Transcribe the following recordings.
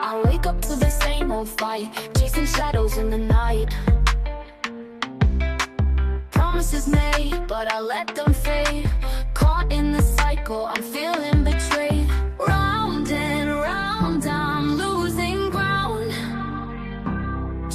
I wake up to the same old fight, chasing shadows in the night. Promises made, but I let them fade. Caught in the cycle, I'm feeling betrayed. Round and round, I'm losing ground.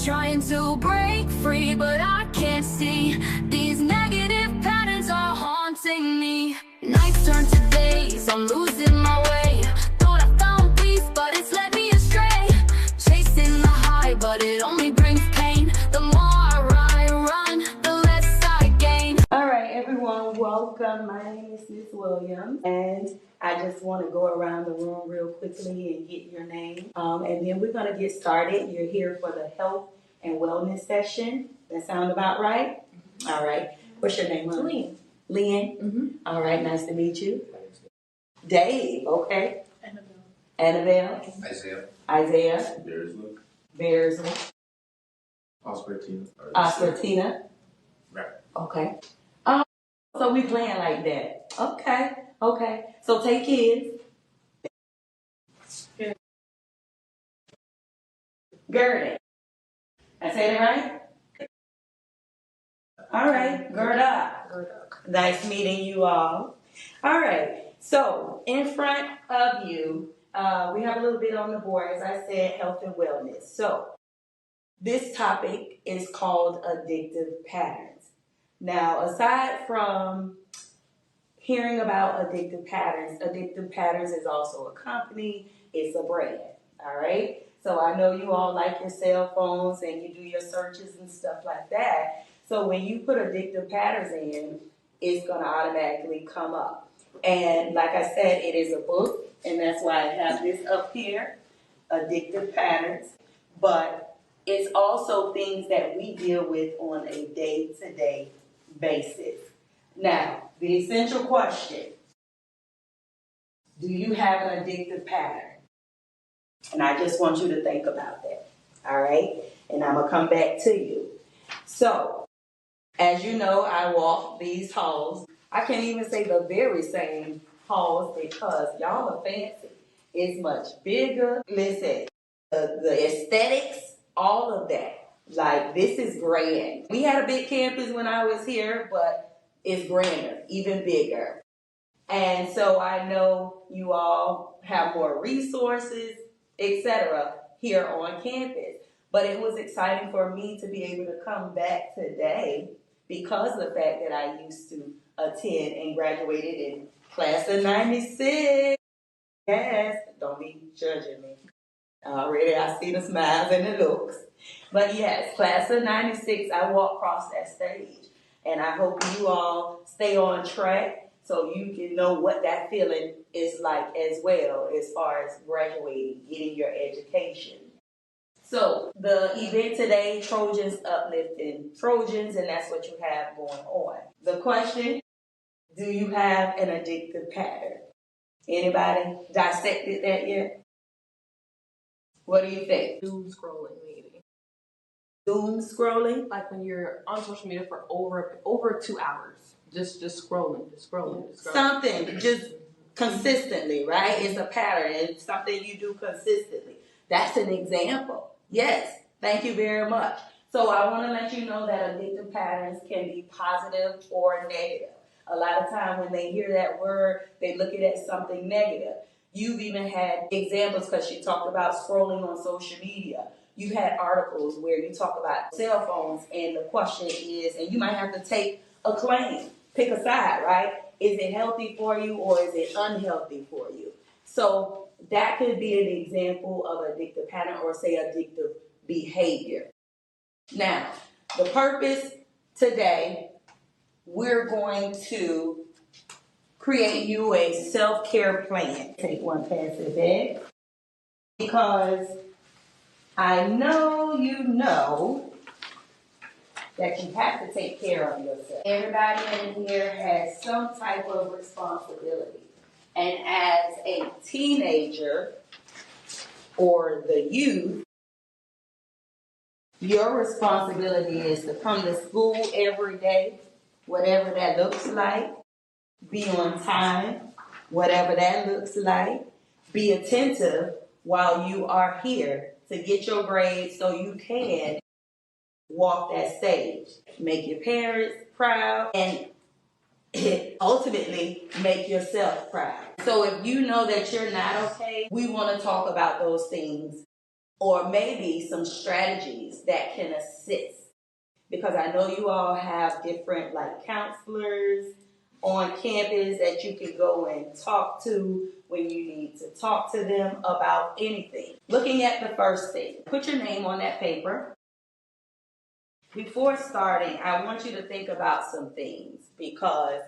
Trying to break free, but I can't see. These negative patterns are haunting me. Nights turn to days, I'm losing my way. Thought I found peace, but it's led me astray. Chasing the high, but it only brings pain. The more I run, the less I gain. All right, everyone, welcome. My name is Miss Williams, and I just want to go around the room real quickly and get your name. And then we're going to get started. You're here for the health and wellness session. That sound about right? All right. What's your name? Lynn. Lynn? Mm-hmm. All right, nice to meet you. Dave, okay. Annabelle. Isaiah. Bearsley. Ospertina. Right. Okay. So we playing like that. Okay. So take kids. Gird it. I said it right? All right, gird up. Nice meeting you all. All right, so in front of you, we have a little bit on the board, as I said, health and wellness. So this topic is called addictive patterns. Now, aside from hearing about addictive patterns is also a company, it's a brand, all right? So I know you all like your cell phones and you do your searches and stuff like that. So when you put addictive patterns in, it's gonna automatically come up. And like I said, it is a book, and that's why I have this up here, Addictive Patterns. But it's also things that we deal with on a day-to-day basis. Now, the essential question, do you have an addictive pattern? And I just want you to think about that, all right? And I'm going to come back to you. So, as you know, I walk these halls. I can't even say the very same halls because y'all are fancy. It's much bigger. Listen, the aesthetics, all of that. Like, this is grand. We had a big campus when I was here, but it's grander, even bigger. And so I know you all have more resources, etc. here on campus. But it was exciting for me to be able to come back today because of the fact that I used to attend and graduated in class of 96. Yes, don't be judging me. Already I see the smiles and the looks. But yes, class of 96, I walked across that stage. And I hope you all stay on track so you can know what that feeling is like as well as far as graduating, getting your education. So the event today, Trojans, Uplifting Trojans, and that's what you have going on. The question, do you have an addictive pattern? Anybody dissected that yet? What do you think? Doom scrolling, maybe. Doom scrolling? Like when you're on social media for over 2 hours. Just scrolling. Something, just consistently, right? It's a pattern. It's something you do consistently. That's an example. Yes, thank you very much. So I want to let you know that addictive patterns can be positive or negative. A lot of time when they hear that word, they look at it as something negative. You've even had examples because you talked about scrolling on social media. You've had articles where you talk about cell phones, and the question is, and you might have to take a claim, pick a side, right? Is it healthy for you or is it unhealthy for you? So that could be an example of addictive pattern or say addictive behavior. Now, the purpose today, we're going to create you a self-care plan. Take one passive bag because I know you know that you have to take care of yourself. Everybody in here has some type of responsibility. And as a teenager or the youth, your responsibility is to come to school every day, whatever that looks like. Be on time, whatever that looks like. Be attentive while you are here to get your grades so you can walk that stage. Make your parents proud and ultimately make yourself proud. So if you know that you're not okay, we want to talk about those things or maybe some strategies that can assist. Because I know you all have different like counselors on campus that you can go and talk to when you need to talk to them about anything. Looking at the first thing, put your name on that paper. Before starting, I want you to think about some things because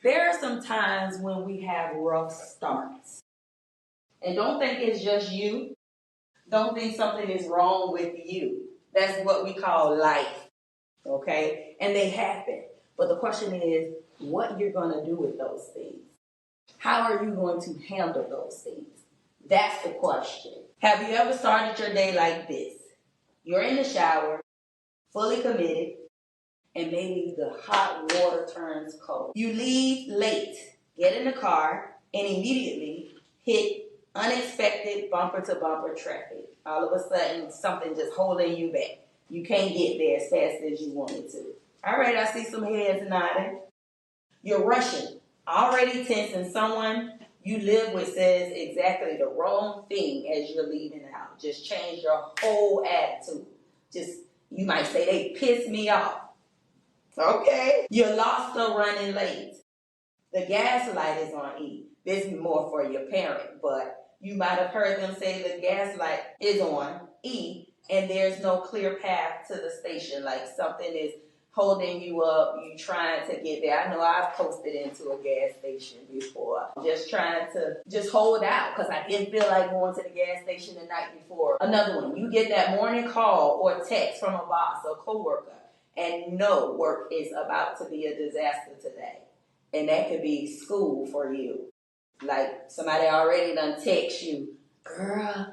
there are some times when we have rough starts. And don't think it's just you. Don't think something is wrong with you. That's what we call life, okay? And they happen. But the question is, what you're going to do with those things. How are you going to handle those things? That's the question. Have you ever started your day like this? You're in the shower, fully committed, and maybe the hot water turns cold. You leave late, get in the car, and immediately hit unexpected bumper-to-bumper traffic. All of a sudden, something just holding you back. You can't get there as fast as you wanted to. All right, I see some heads nodding. You're rushing, already tense, and someone you live with says exactly the wrong thing as you're leaving the house. Just change your whole attitude. You might say, they pissed me off. Okay? You're lost or running late. The gas light is on E. This is more for your parent, but you might have heard them say the gas light is on E, and there's no clear path to the station. Like something is holding you up, you trying to get there. I know I've posted into a gas station before, just trying to just hold out because I didn't feel like going to the gas station the night before. Another one, you get that morning call or text from a boss or coworker and know work is about to be a disaster today. And that could be school for you. Like somebody already done text you, girl,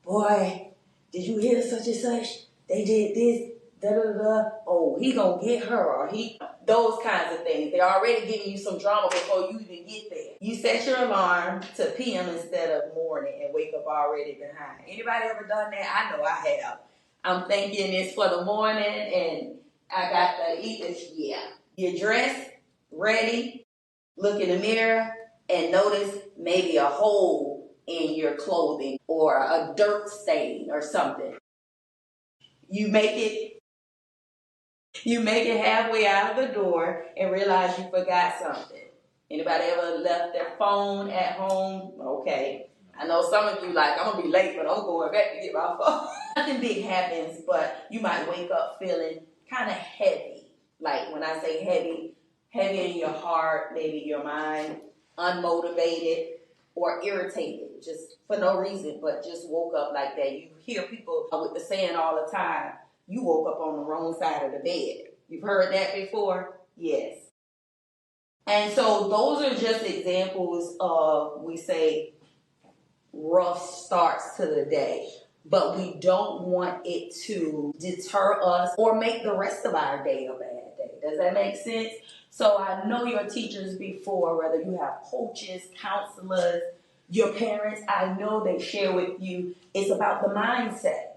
boy, did you hear such and such? They did this. Oh, he gonna get her, or those kinds of things. They're already giving you some drama before you even get there. You set your alarm to PM instead of morning and wake up already behind. Anybody ever done that? I know I have. I'm thinking it's for the morning and I got to eat this. Yeah. You're dressed, ready, look in the mirror and notice maybe a hole in your clothing or a dirt stain or something. You make it halfway out of the door and realize you forgot something. Anybody ever left their phone at home? Okay. I know some of you like, I'm going to be late, but I'm going back to get my phone. Nothing big happens, but you might wake up feeling kind of heavy. Like when I say heavy in your heart, maybe your mind, unmotivated or irritated, just for no reason, but just woke up like that. You hear people with the saying all the time, you woke up on the wrong side of the bed. You've heard that before? Yes. And so those are just examples of, we say, rough starts to the day. But we don't want it to deter us or make the rest of our day a bad day. Does that make sense? So I know your teachers before, whether you have coaches, counselors, your parents, I know they share with you, it's about the mindset.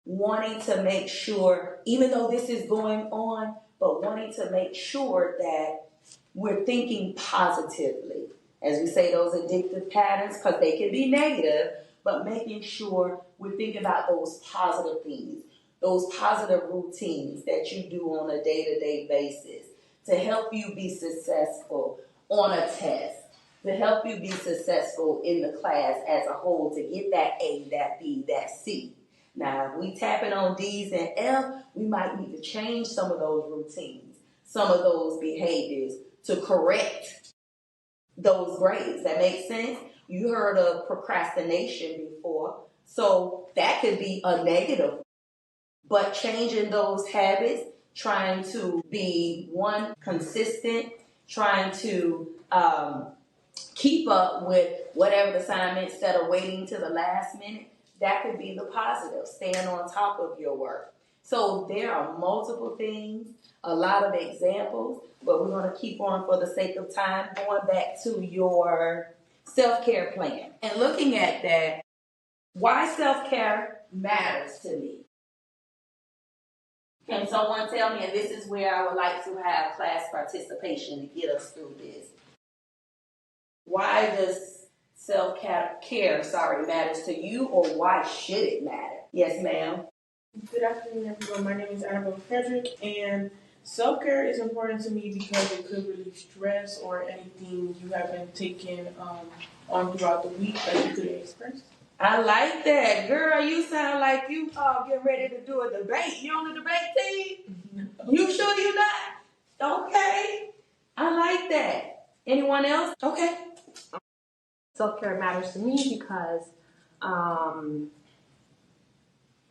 Wanting to make sure, even though this is going on, but wanting to make sure that we're thinking positively. As we say, those addictive patterns, because they can be negative, but making sure we think about those positive things, those positive routines that you do on a day-to-day basis to help you be successful on a test, to help you be successful in the class as a whole, to get that A, that B, that C. Now, if we tapping on D's and F, we might need to change some of those routines, some of those behaviors to correct those grades. That makes sense? You heard of procrastination before, so that could be a negative. But changing those habits, trying to be, one, consistent, trying to keep up with whatever the assignment instead of waiting to the last minute, that could be the positive. Staying on top of your work. So there are multiple things, a lot of examples, but we're going to keep on for the sake of time, going back to your self-care plan. And looking at that, why self-care matters to me. Can someone tell me, and this is where I would like to have class participation to get us through this. Why does self-care, matters to you, or why should it matter? Yes, ma'am. Good afternoon, everyone. My name is Annabelle Frederick, and self-care is important to me because it could relieve stress or anything you have been taking on throughout the week that you could express. I like that. Girl, you sound like you getting ready to do a debate. You on the debate team? You sure you not? Okay. I like that. Anyone else? Okay. Self-care matters to me because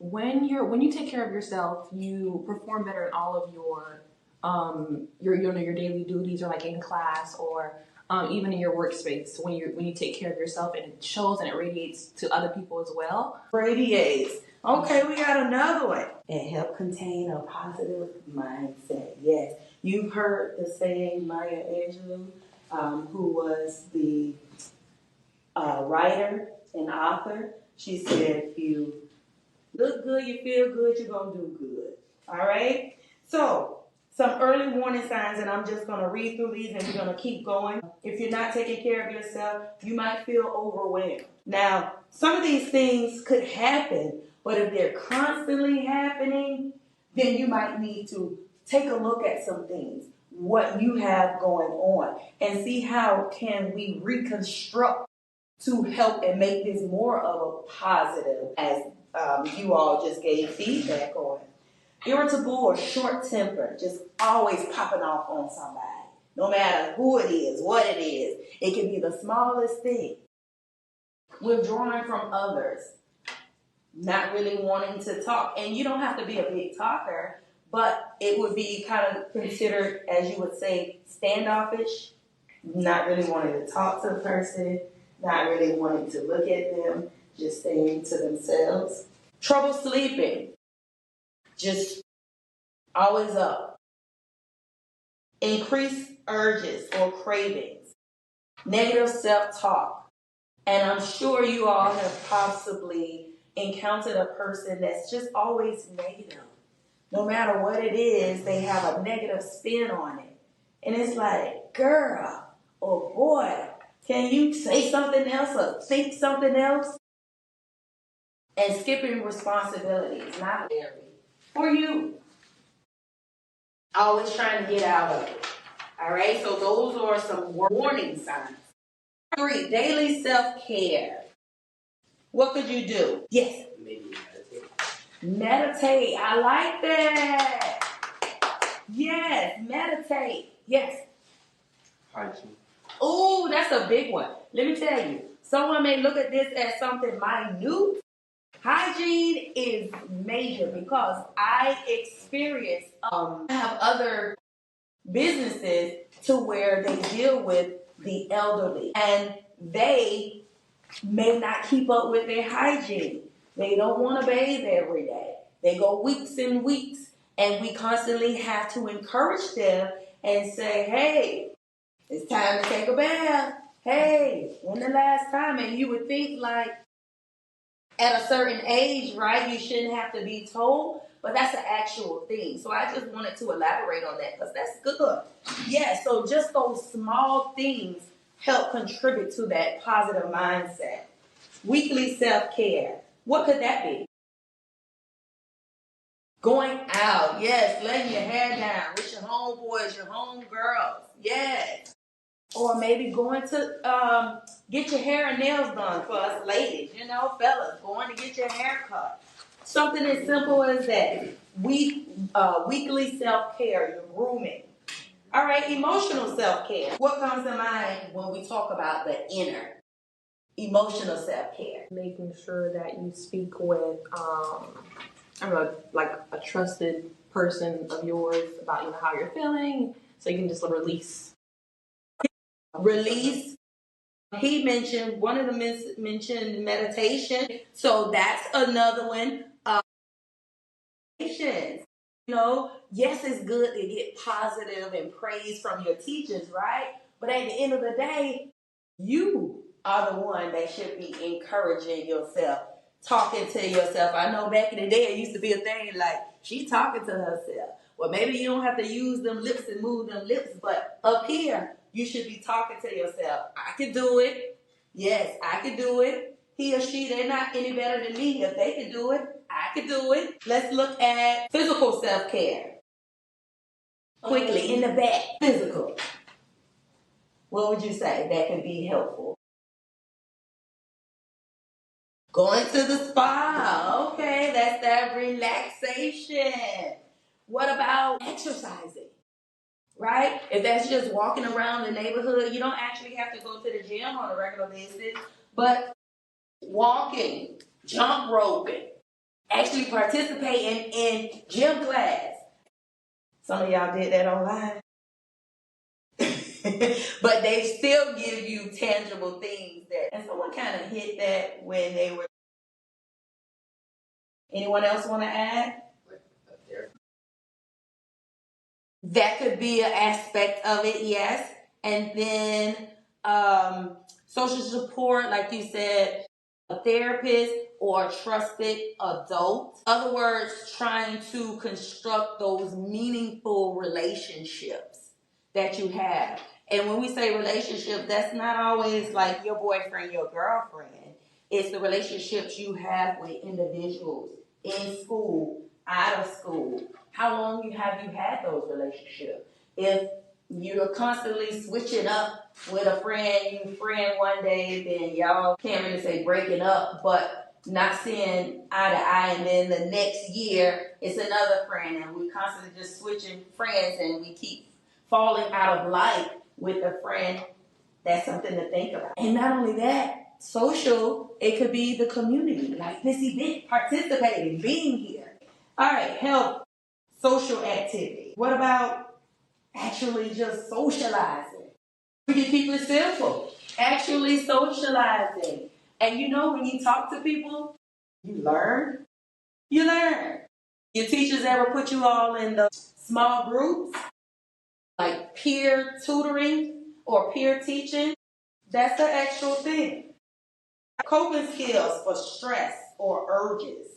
when you take care of yourself, you perform better in all of your daily duties, or like in class, or even in your workspace. When you take care of yourself, and it shows and it radiates to other people as well. Radiates. Okay, we got another one. It helps contain a positive mindset. Yes, you've heard the saying Maya Angelou, who was the writer and author. She said, if you look good, you feel good, you're going to do good. All right? So, some early warning signs, and I'm just going to read through these and we're going to keep going. If you're not taking care of yourself, you might feel overwhelmed. Now, some of these things could happen, but if they're constantly happening, then you might need to take a look at some things, what you have going on, and see how can we reconstruct to help and make this more of a positive, as you all just gave feedback on. Irritable or short-tempered, just always popping off on somebody. No matter who it is, what it is. It can be the smallest thing. Withdrawing from others. Not really wanting to talk. And you don't have to be a big talker, but it would be kind of considered, as you would say, standoffish. Not really wanting to talk to the person. Not really wanting to look at them. Just staying to themselves. Trouble sleeping. Just always up. Increased urges or cravings. Negative self-talk. And I'm sure you all have possibly encountered a person that's just always negative. No matter what it is, they have a negative spin on it. And it's like, girl or boy, can you say something else or think something else? And skipping responsibilities, not very. For you. Always trying to get out of it. All right, so those are some warning signs. 3, daily self-care. What could you do? Yes. Maybe meditate. Meditate. I like that. Yes, meditate. Yes. Hygiene. Ooh, that's a big one. Let me tell you. Someone may look at this as something minute. Hygiene is major because I have other businesses to where they deal with the elderly, and they may not keep up with their hygiene. They don't want to bathe every day. They go weeks and weeks, and we constantly have to encourage them and say, hey, it's time to take a bath. Hey, when the last time? And you would think like at a certain age, right, you shouldn't have to be told, but that's an actual thing. So I just wanted to elaborate on that because that's good. Yeah, so just those small things help contribute to that positive mindset. Weekly self-care. What could that be? Going out. Yes, letting your hair down with your homeboys, your homegirls. Yes. Or maybe going to get your hair and nails done for us ladies, fellas, going to get your hair cut. Something as simple as that. Weekly self-care, your grooming. All right, emotional self-care. What comes to mind when we talk about the inner? Emotional self-care. Making sure that you speak with, like a trusted person of yours about how you're feeling, so you can just release. Release. He mentioned, one of them mentioned meditation. So that's another one. You know, yes, it's good to get positive and praise from your teachers, right? But at the end of the day, you are the one that should be encouraging yourself, talking to yourself. I know back in the day, it used to be a thing like, she talking to herself. Well, maybe you don't have to use them lips and move them lips, but up here, you should be talking to yourself. I can do it. Yes, I can do it. He or she, they're not any better than me. If they can do it, I can do it. Let's look at physical self-care. Quickly, in the back, physical. What would you say that could be helpful? Going to the spa. Okay, that's that relaxation. What about exercising? Right? If that's just walking around the neighborhood, you don't actually have to go to the gym on a regular basis, but walking, jump roping, actually participating in gym class. Some of y'all did that online. But they still give you tangible things that, and someone kind of hit that when they were. Anyone else want to add? That could be an aspect of it, yes. And then social support, like you said, a therapist or a trusted adult. In other words, trying to construct those meaningful relationships that you have. And when we say relationship, that's not always like your boyfriend, your girlfriend. It's the relationships you have with individuals in school, out of school. How long have you had those relationships? If you're constantly switching up with a friend, you friend one day, then y'all can't really say breaking up, but not seeing eye to eye, and then the next year it's another friend, and we constantly just switching friends, and we keep falling out of light with a friend. That's something to think about. And not only that, social, it could be the community, like this event, participating, being here. All right, health, social activity. What about actually just socializing? We can keep it simple. Actually socializing. And you know, when you talk to people, you learn. You learn. Your teachers ever put you all in the small groups, like peer tutoring or peer teaching? That's the actual thing. Coping skills for stress or urges.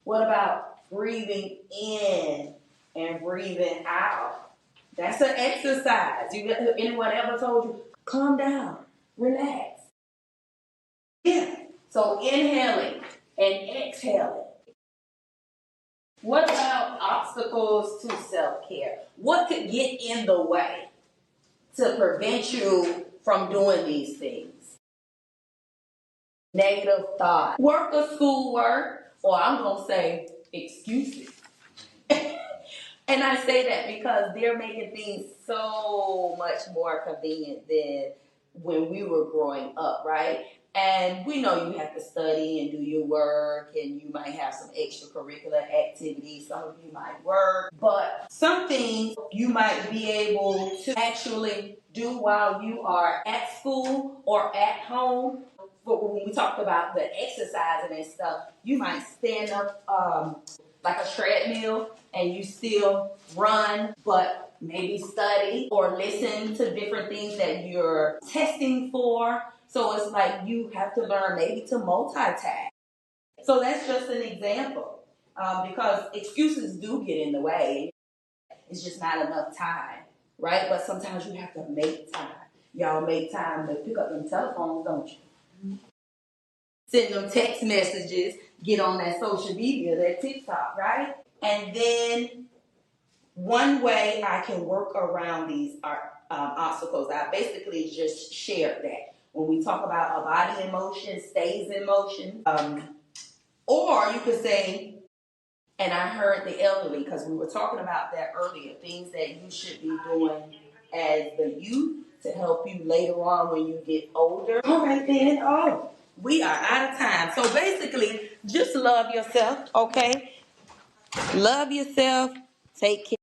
What about breathing in and breathing out? That's an exercise. Anyone ever told you, calm down, relax? Yeah. So inhaling and exhaling. What about obstacles to self-care? What could get in the way to prevent you from doing these things? Negative thought, work or schoolwork, or I'm going to say excuses. And I say that because they're making things so much more convenient than when we were growing up, right? And we know you have to study and do your work, and you might have some extracurricular activities. Some of you might work, but some things you might be able to actually do while you are at school or at home. But when we talked about the exercising and stuff, you might stand up like a treadmill and you still run, but maybe study or listen to different things that you're testing for. So it's like you have to learn maybe to multitask. So that's just an example, because excuses do get in the way. It's just not enough time, right? But sometimes you have to make time. Y'all make time to pick up them telephones, don't you? Send them text messages, get on that social media, that TikTok, right? And then one way I can work around these obstacles, I basically just shared that. When we talk about a body in motion stays in motion, or you could say, and I heard the elderly, because we were talking about that earlier, things that you should be doing as the youth to help you later on when you get older. All right then, we are out of time. So basically, just love yourself, okay? Love yourself, take care.